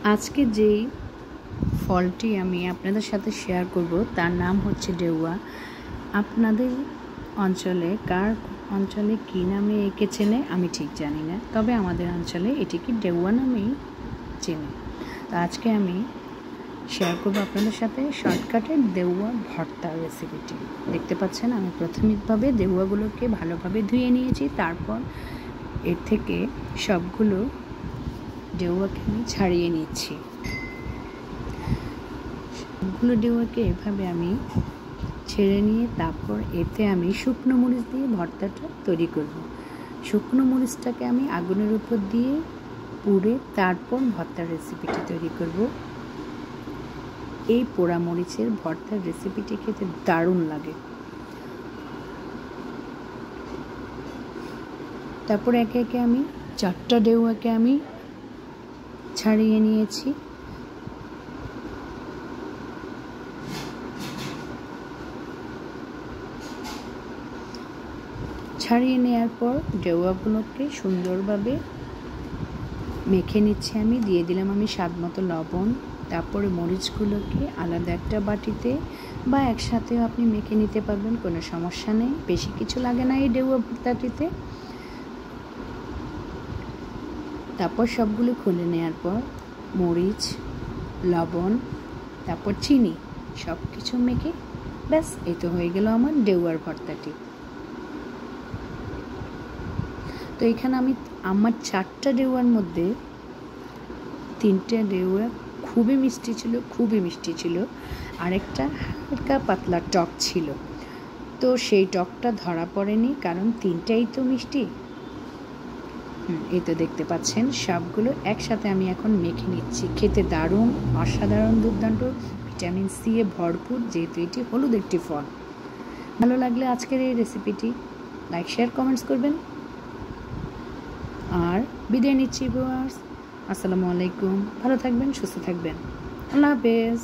আজকে যেই ফলটি আমি আপনাদের সাথে শেয়ার করব তার নাম হচ্ছে ডেউয়া। আপনাদের অঞ্চলে কার অঞ্চলে কী নামে একে চেনে আমি ঠিক জানি না, তবে আমাদের অঞ্চলে এটিকে ডেউয়া নামেই চেনে। তো আজকে আমি শেয়ার করব আপনাদের সাথে শর্টকাটের দেউয়া ভর্তার রেসিপিটি। দেখতে পাচ্ছেন আমি প্রাথমিকভাবে দেউয়াগুলোকে ভালোভাবে ধুয়ে নিয়েছি, তারপর এর থেকে সবগুলো ডেউয়াকে আমি ছাড়িয়ে নিচ্ছি। সবগুলো ডেউয়াকে এভাবে আমি ছেড়ে নিয়ে তারপর এতে আমি শুকনো মরিচ দিয়ে ভর্তাটা তৈরি করব। শুকনো মরিচটাকে আমি আগুনের উপর দিয়ে পুড়ে তারপর ভর্তার রেসিপিটি তৈরি করব। এই পোড়া মরিচের ভর্তার রেসিপিটি খেতে দারুণ লাগে। তারপর একে একে আমি 4টা ডেউয়াকে আমি ছাড়িয়ে নিয়েছি। ছাড়িয়ে নেওয়ার পর ডেউয়াগুলোকে সুন্দরভাবে মেখে নিচ্ছি আমি। দিয়ে দিলাম আমি স্বাদ মতো লবণ। তারপরে মরিচগুলোকে আলাদা একটা বাটিতে বা একসাথেও আপনি মেখে নিতে পারবেন, কোনো সমস্যা নেই, বেশি কিছু লাগে না এই ডেউয়া ভর্তাটিতে। তারপর সবগুলো খুলে নেওয়ার পর মরিচ, লবণ, তারপর চিনি সব কিছু মেখে ব্যাস এই তো হয়ে গেল আমার ডেউয়ার ভর্তাটি। তো এখানে আমি আমার 4টা ডেউয়ার মধ্যে 3টে ডেউয়া খুবই মিষ্টি ছিল, আরেকটা হালকা পাতলা টক ছিল। তো সেই টকটা ধরা পড়েনি, কারণ 3টাই তো মিষ্টি। এই তো দেখতে পাচ্ছেন সবগুলো একসাথে আমি এখন মেখে নিচ্ছি। খেতে দারুণ, অসাধারণ, দুর্দান্ত, ভিটামিন সি এ ভরপুর, যেহেতু এটি হলুদ একটি ফল। ভালো লাগলে আজকের এই রেসিপিটি লাইক, শেয়ার, কমেন্টস করবেন। আর বিদায় নিচ্ছি ভিউয়ার্স। আসসালামু আলাইকুম। ভালো থাকবেন, সুস্থ থাকবেন। আল্লাহ হাফেজ।